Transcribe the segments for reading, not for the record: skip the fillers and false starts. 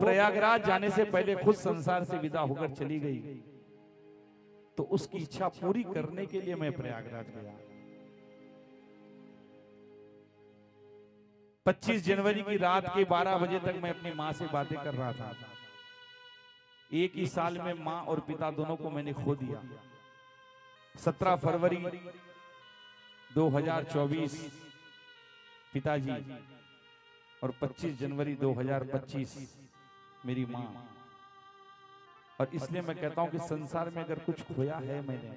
प्रयागराज जाने से पहले खुद संसार से विदा होकर चली गई, तो उसकी इच्छा पूरी करने के लिए मैं प्रयागराज गया। 25 जनवरी की रात के 12 बजे तक मैं अपनी मां से बातें कर रहा था। एक ही साल में मां और पिता दोनों को मैंने खो दिया। 17 फरवरी 2024 पिताजी और 25 जनवरी 2025 मेरी मां। और इसलिए मैं कहता हूं कि संसार में अगर कुछ खोया है मैंने,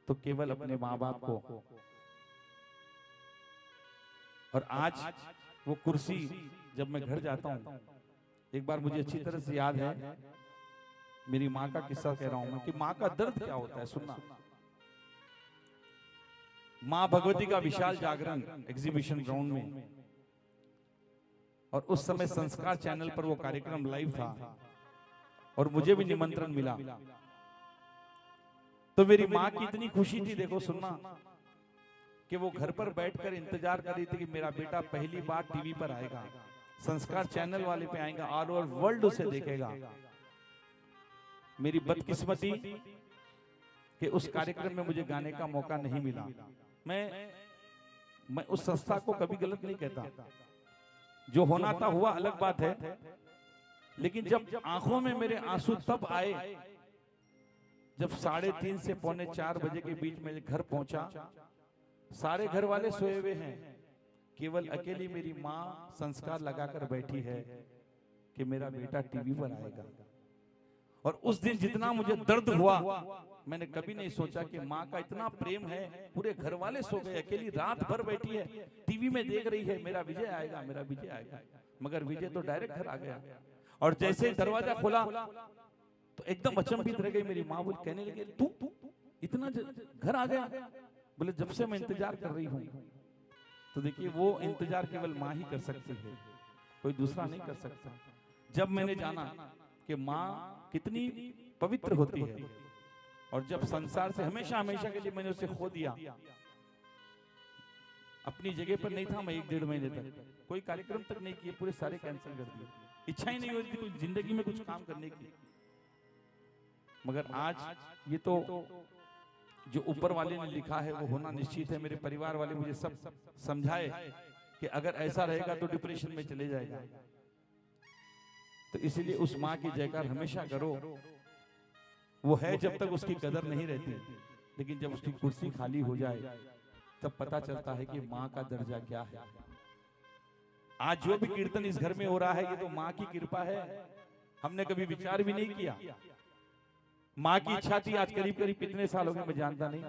तो केवल अपने मां बाप को। और आज वो कुर्सी जब मैं घर जाता हूं, एक बार मुझे अच्छी तरह से याद है, मेरी मां का किस्सा कह रहा हूं मैं कि मां का दर्द क्या होता है, सुनना। मां भगवती का विशाल जागरण एग्जीबिशन ग्राउंड में, और उस समय संस्कार चैनल पर वो कार्यक्रम लाइव था और मुझे भी निमंत्रण मिला। तो मेरी मां की इतनी खुशी थी, देखो सुनना, कि वो घर पर बैठकर इंतजार कर रही थी कि मेरा बेटा पहली बार टीवी पर आएगा, संस्कार चैनल वाले पे आएगा, ऑल ओवर वर्ल्ड उसे देखेगा। मेरी बदकिस्मती कि उस कार्यक्रम में मुझे गाने का मौका नहीं मिला। मैं उस संस्था को कभी गलत नहीं कहता, जो होना था हुआ, अलग बात है। लेकिन जब आंखों में मेरे आंसू तब आए जब 3:30 से 3:45 बजे के बीच में घर पहुंचा। सारे घर वाले सोए हुए हैं, केवल अकेली मेरी मां संस्कार लगाकर बैठी है कि मेरा बेटा टीवी पर आएगा। और उस दिन जितना मुझे दर्द हुआ, मैंने कभी नहीं सोचा कि माँ का इतना प्रेम है, पूरे घर वाले सो गए, अकेली रात भर बैठी है, टीवी में देख रही है मेरा विजय आएगा, मेरा विजय आएगा। मगर विजय तो डायरेक्ट घर आ गया। और जैसे ही दरवाजा खोला तो एकदम अचंभित रह गई मेरी माँ। बोली, कहने लगी, तू इतना घर आ गया? बोले, जब से मैं इंतजार कर रही हूँ। तो देखिए, वो इंतजार केवल माँ ही कर सकती है, कोई दूसरा नहीं कर सकता। जब मैंने जाना कि माँ कितनी पवित्र होती है, और जब संसार से हमेशा हमेशा के लिए मैंने उसे खो दिया, अपनी जगह पर नहीं था मैं 1-1.5 महीने तक, कोई कार्यक्रम तक नहीं किए, पूरे सारे कैंसिल कर दिए। इच्छा ही नहीं होती थी जिंदगी में कुछ काम करने की। मगर आज ये तो जो ऊपर वाले ने लिखा है वो होना निश्चित है। मेरे परिवार वाले मुझे सब समझाए कि अगर ऐसा रहेगा तो डिप्रेशन में चले जाएगा। तो इसीलिए उस माँ की जयकार हमेशा करो। वो है जब तक उसकी कदर नहीं रहती, लेकिन जब उसकी कुर्सी खाली हो जाए तब पता चलता है कि माँ का दर्जा क्या है। आज जो भी कीर्तन इस घर में हो रहा है, ये तो माँ की कृपा है। हमने कभी विचार भी नहीं किया। माँ की इच्छा थी। आज करीब करीब कितने साल हो गए मैं जानता नहीं।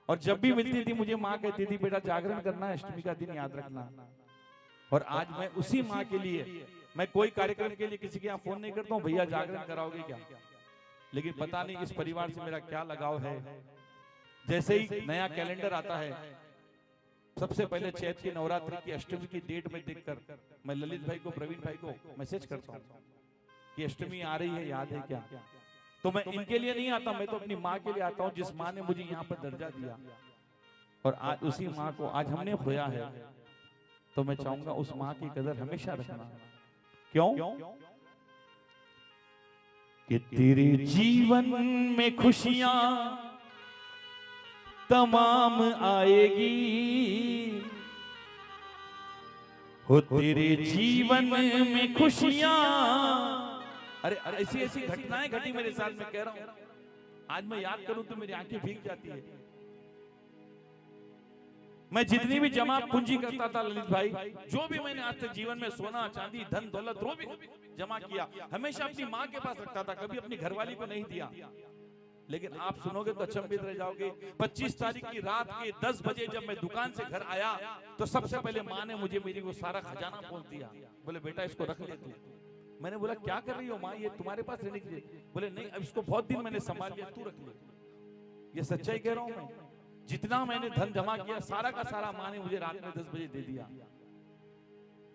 और जब भी मिलती थी मुझे माँ कहती थी, बेटा जागरण करना, अष्टमी का दिन याद रखना। और आज मैं उसी माँ के लिए, मैं कोई कार्यक्रम के लिए किसी के यहाँ फोन नहीं करता हूँ, भैया जागरण कराओगे क्या? लेकिन पता नहीं इस परिवार से मेरा क्या लगाव है। जैसे ही नया कैलेंडर आता है, सबसे पहले चैत की नवरात्रि की अष्टमी की डेट में देखकर मैं ललित भाई को, प्रवीण भाई को मैसेज करता हूँ कि अष्टमी आ रही है, याद है क्या? तो मैं इनके लिए नहीं आता, मैं तो अपनी माँ के लिए आता हूँ, जिस माँ ने मुझे यहाँ पर दर्जा दिया। और आज उसी माँ को आज हमने खोया है, तो मैं चाहूंगा उस माँ की कदर हमेशा रखना। क्यों? कि तेरे जीवन में खुशियां तमाम आएगी, हो तेरे जीवन में खुशियां। अरे ऐसी ऐसी घटनाएं घटी मेरे साथ, में कह रहा हूं, आज मैं याद करूं तो मेरी आंखें भीग जाती है। मैं जितनी भी जमा पूंजी करता था ललित भाई, जो भी मैंने आज तक जीवन में सोना चांदी धन दौलत जो भी जमा किया, हमेशा अपनी माँ के पास रखता था, कभी अपनी घरवाली को नहीं दिया। लेकिन आप सुनोगे तो अचंभित रह जाओगे। 25 तारीख की रात के 10 बजे जब मैं दुकान से घर आया, तो सबसे पहले माँ ने मुझे मेरी वो सारा खजाना बोल दिया। बोले, बेटा इसको रख ले तू। मैंने बोला, क्या कर रही हो माँ, ये तुम्हारे पास रहने के लिए? बोले, नहीं, अब इसको बहुत दिन मैंने संभाल लिया, तू रख ले। ये सच्चाई कह रहा हूं मैं। जितना मैंने धन जमा किया सारा का सारा माँ ने मुझे रात में 10 बजे दे दिया।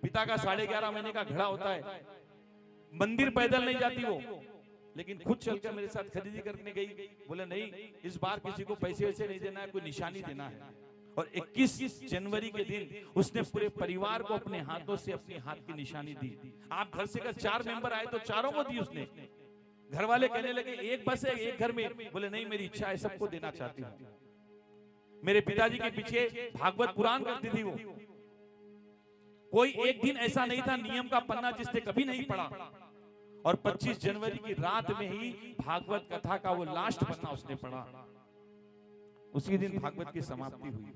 पिता का 11.5 महीने का घड़ा होता है, मंदिर पैदल नहीं जाती वो, लेकिन खुद चलकर मेरे साथ खरीदी करने गई। बोले, नहीं इस बार किसी को पैसे वैसे नहीं देना है, कोई निशानी देना है। और 21 जनवरी के दिन उसने पूरे परिवार को अपने हाथों से अपनी हाथ की निशानी दी। आप घर से अगर 4 मेंबर आए तो चारों को दी उसने। घर वाले कहने लगे एक बस है एक घर में, बोले नहीं मेरी इच्छा है सबको देना चाहती हूँ। मेरे पिताजी के पीछे भागवत पुराण करती थी वो। कोई एक दिन ऐसा नहीं था नियम का पन्ना जिसने कभी नहीं पढ़ा। और 25 जनवरी की रात में ही भागवत कथा का वो लास्ट पन्ना उसने पढ़ा। उसी दिन भागवत की समाप्ति हुई।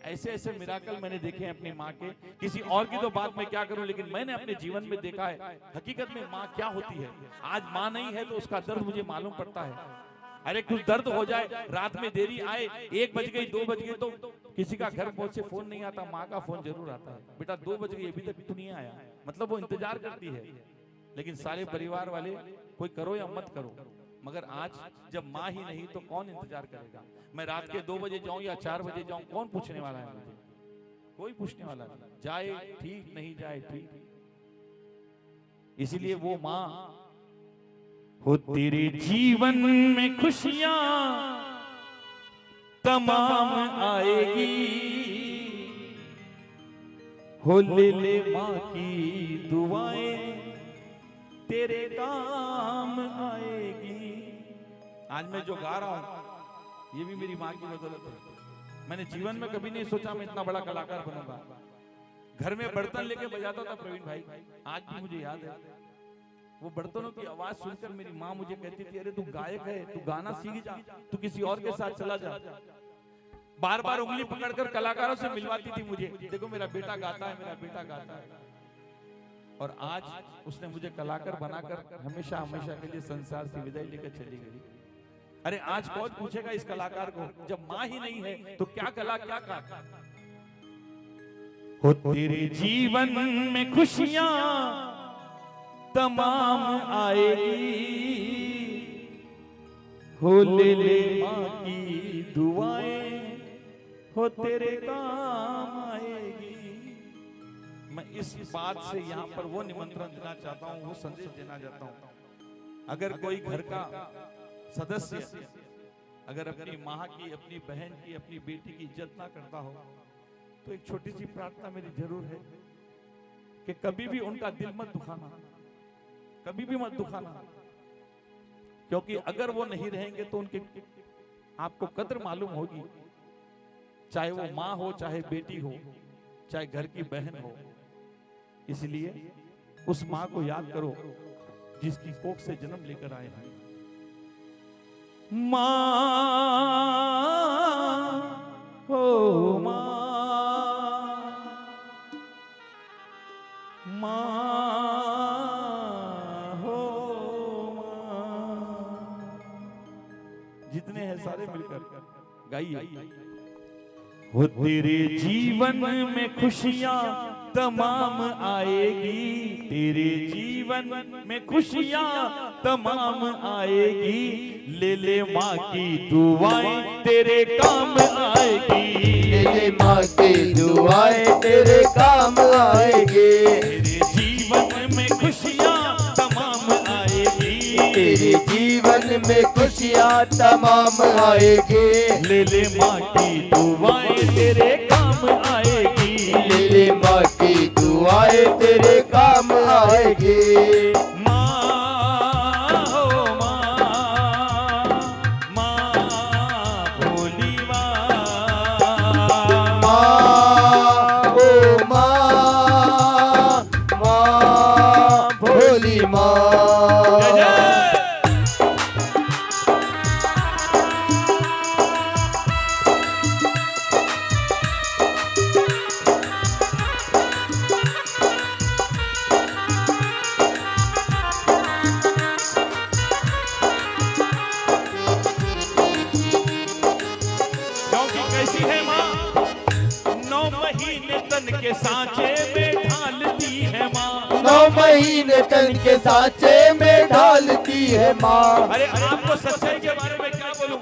ऐसे ऐसे मिराकल मैंने देखे हैं अपनी माँ के। किसी और की तो बात मैं क्या करूं, लेकिन मैंने अपने जीवन में देखा है हकीकत में माँ क्या होती है। आज माँ नहीं है तो उसका दर्द मुझे मालूम पड़ता है। अरे कुछ दर्द हो जाए, रात में देरी आए, 1 बज गई 2 बज गई तो किसी का घर पहुंच से फोन नहीं आता, माँ का फोन जरूर आता है, बेटा 2 बज गई अभी तक तो नहीं आया। मतलब वो इंतजार करती है। लेकिन सारे परिवार वाले कोई करो या मत करो, मगर आज जब माँ ही नहीं तो कौन इंतजार करेगा। मैं रात के 2 बजे जाऊं या 4 बजे जाऊं, कौन पूछने वाला है मुझे? कोई पूछने वाला नहीं। जाए ठीक, नहीं जाए ठीक। इसीलिए वो माँ हो तेरे जीवन में खुशियां तमाम आएगी, हो ले माँ की दुआएं तेरे काम आएगी। आज मैं जो गा रहा हूं ये भी मेरी माँ की बदौलत है। मैंने जीवन में कभी नहीं सोचा मैं इतना बड़ा कलाकार बनूंगा। घर में बर्तन लेके बजाता था प्रवीण भाई, आज भी मुझे याद है। वो बर्तनों की आवाज सुनकर मेरी माँ मुझे कहती थी अरे तू गायक है, तू गाना सीख जा, तू किसी और के साथ चला जा। बार बार उंगली पकड़कर कलाकारों से मिलवाती थी मुझे, देखो मेरा बेटा गाता है, मेरा बेटा गाता है। और आज उसने मुझे कलाकार बनाकर हमेशा हमेशा के लिए संसार से विदाई लेकर चली गई। अरे आज कौन पूछेगा इस कलाकार को, जब माँ ही नहीं है तो क्या कला क्या का। हो तेरे जीवन में खुशियां तमाम आएगी, हो ले माँ की दुआएं हो तेरे काम आएगी। मैं इस बात से यहाँ पर वो निमंत्रण देना चाहता हूँ, वो संदेश देना चाहता हूँ। अगर कोई घर का सदस्य अगर अपनी माँ की, अपनी बहन की, अपनी बेटी की इज्जत ना करता हो तो एक छोटी सी प्रार्थना मेरी जरूर है कि कभी भी उनका दिल मत दुखाना, कभी भी मत दुखाना। क्योंकि अगर वो नहीं रहेंगे तो उनके आपको कद्र मालूम होगी, चाहे वो माँ हो, चाहे बेटी हो, चाहे घर की बहन हो। इसलिए उस माँ को याद करो जिसकी कोख से जन्म लेकर आए हैं। माँ हो माँ, माँ हो माँ। जितने हैं सारे मिलकर गाइए। हो तेरे जीवन में खुशियां तमाम आएगी, तेरे जीवन में खुशियां तमाम आएगी। ले माँ की दुआएं तेरे काम आएगी, ले माँ की दुआएं तेरे काम आएगी। तेरे जीवन में खुशियां तमाम आएगी, तेरे जीवन में खुशियाँ तमाम आएगी। ले माँ की दुआएं तेरे काम आएगी, ले माँ की दुआएं तेरे काम आएगी। माँ हो माँ, माँ भोली माँ, माँ ओ माँ, माँ भोली माँ। जय जय। कैसी है माँ? 9 महीने तन के सांचे में ढालती है माँ, 9 महीने तन के सांचे में ढालती है माँ। अरे आपको सच्चाई के बारे में क्या बोलूं,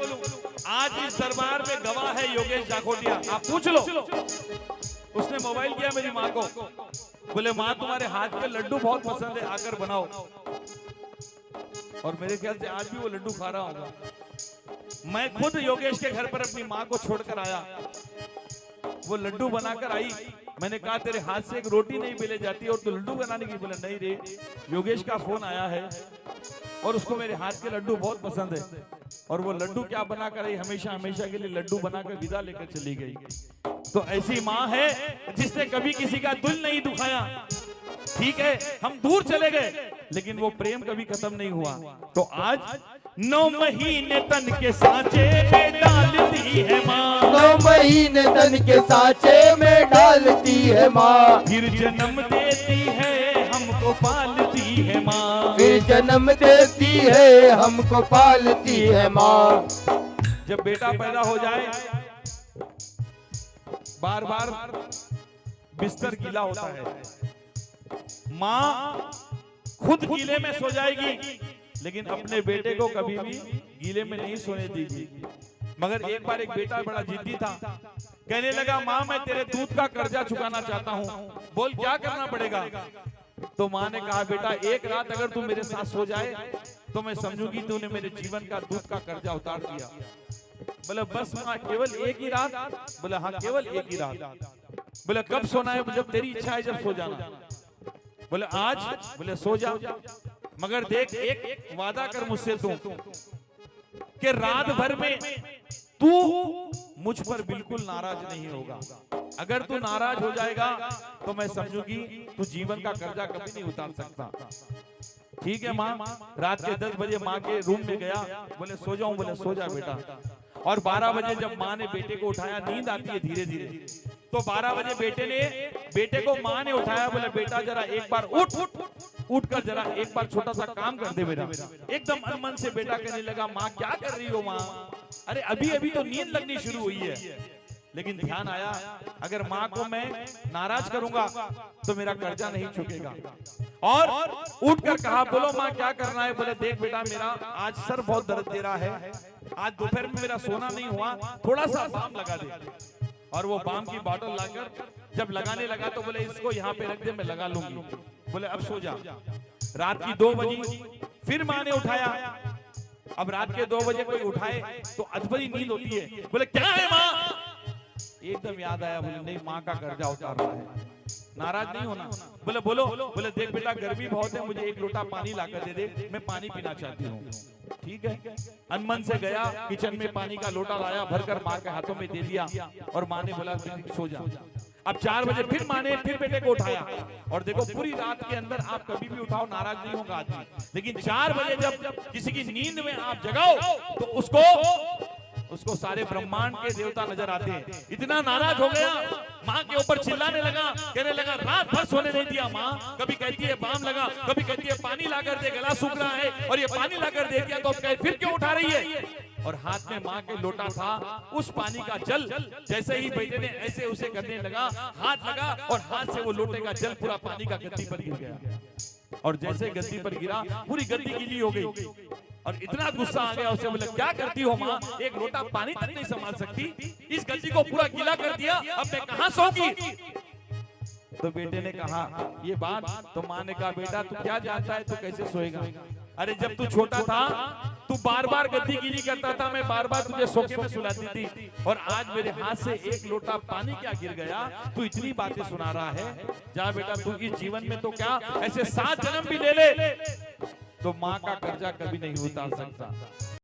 आज इस दरबार में गवाह है योगेश जाखोटिया, आप पूछ लो। उसने मोबाइल किया मेरी माँ को, बोले माँ तुम्हारे हाथ के लड्डू बहुत पसंद है, आकर बनाओ। और मेरे ख्याल से आज भी वो लड्डू खा रहा होगा। मैं खुद योगेश के घर पर अपनी माँ को छोड़कर आया। वो लड्डू बनाकर आई। मैंने कहा तेरे हाथ से एक रोटी नहीं बेले जाती और तू लड्डू बनाने की। बोला नहीं रे, योगेश का फोन आया है और उसको मेरे हाथ के लड्डू बहुत पसंद है और वो लड्डू क्या बनाकर आई, हमेशा हमेशा के लिए लड्डू बनाकर विदा लेकर चली गई। तो ऐसी माँ है जिसने कभी किसी का दिल नहीं दुखाया। ठीक है, हम दूर चले गए लेकिन वो प्रेम कभी खत्म नहीं हुआ। तो आज 9 महीने तन के सांचे में डालती है माँ, 9 महीने तन के सांचे में डालती है माँ, फिर जन्म देती है हमको पालती है माँ, फिर जन्म देती है हमको पालती है माँ। जब बेटा पैदा हो जाए बार बार बिस्तर गीला होता है, माँ खुद गीले में सो जाएगी लेकिन अपने बेटे को कभी भी गीले में नहीं सोने देगी। मगर एक बार एक बेटा बड़ा जिद्दी था, कहने लगा माँ मैं तेरे दूध का कर्जा चुकाना चाहता हूँ, बोल क्या करना पड़ेगा। तो माँ ने कहा बेटा एक रात अगर तू मेरे साथ सो जाए तो मैं समझूंगी तूने मेरे जीवन का दूध का कर्जा उतार दिया। बोले बस माँ केवल एक ही रात। बोले हाँ केवल एक ही रात। बोले कब सोना है, जब तेरी इच्छा है जब सो जाना। बोले आज। बोले सो जा, मगर देख एक वादा कर मुझसे तू कि रात भर में तू मुझ पर बिल्कुल नाराज नहीं होगा। अगर तू नाराज हो जाएगा तो मैं समझूंगी तू जीवन का कर्जा कभी नहीं उतार सकता। ठीक है माँ। रात के 10 बजे माँ के रूम में गया, बोले सो जाऊं। बोले सो जा बेटा। और 12 बजे जब माँ ने बेटे को उठाया, नींद आती है धीरे धीरे, तो 12 बजे बेटे को माँ ने उठाया। बोले बेटा जरा एक बार उठ कर जरा एक बार छोटा सा काम कर दे बेटा। एकदम अनमन से बेटा कहने लगा माँ क्या कर रही हो माँ, अरे अभी अभी तो नींद लगनी शुरू हुई है। लेकिन ध्यान आया अगर माँ को मैं नाराज करूंगा तो मेरा कर्जा नहीं चुकेगा। और उठकर कहा बोलो माँ क्या करना है। बोले देख बेटा मेरा आज सर बहुत दर्द दे रहा है, आज दोपहर में मेरा सोना नहीं हुआ, थोड़ा सा बाम लगा दे। और वो बाम की बोतल लाकर जब लगाने लगा तो बोले इसको यहाँ पे रख दे मैं लगा लूंगी। बोले अब सो जा। रात की 2 बजी फिर माँ ने उठाया। अब रात के 2 बजे कोई उठाए तो अधबरी नींद होती है। बोले क्या है माँ, एकदम याद आया। बोले नहीं माँ का कर्जा उतार रहा है, नाराज नहीं होना। बोले बोलो। बोले देख बेटा गर्मी बहुत है, मुझे 1 लोटा पानी लाकर दे दे, मैं पानी पीना चाहती हूँ। ठीक है। अनमन से गया किचन में पानी का लोटा लाया, भरकर माँ के हाथों में दे दिया और माँ ने बोला सो जा। अब 4 बजे फिर माँ ने फिर बेटे को उठाया। और देखो पूरी रात के अंदर आप कभी भी उठाओ नाराज नहीं होगा आदमी, लेकिन 4 बजे जब किसी की नींद में आप जगाओ तो उसको सारे ब्रह्मांड के देवता नजर आते हैं। इतना नाराज हो गया, माँ के ऊपर चिल्लाने लगा, कहने लगा रात भर सोने नहीं दिया माँ, कभी कहती है बाम लगा, कभी कहती है पानी लाकर दे, गला सूख रहा है, और ये पानी लाकर दे दिया तो अब फिर क्यों उठा रही है। और हाथ में माँ के लोटा था, उस पानी का जल जैसे ही बेटे ने ऐसे उसे करने लगा, हाथ लगा और हाथ से वो लोटे का जल पूरा पानी का गद्दी पर गिर गया। और जैसे गद्दी पर गिरा पूरी गद्दी गीली हो गई और इतना गुस्सा आ गया उसे। बोले क्या करती हो माँ, 1 लोटा पानी तक नहीं संभाल सकती, इस गद्दी को पूरा गीला कर दिया, अब मैं कहाँ सोऊंगी। तो बेटे ने कहा ये बात, तो माँ ने कहा बेटा तू क्या जानता है तू कैसे सोएगा। अरे जब तू छोटा था तू बार बार गद्दी गीली करता था, मैं बार बार तुझे सोके में सुलाती थी, और आज मेरे हाथ से 1 लोटा पानी क्या गिर गया, तू इतनी बातें सुना रहा है। जा बेटा तू इस जीवन में तो क्या ऐसे 7 जन्म भी ले ले तो माँ का कर्जा कभी नहीं उतार सकता।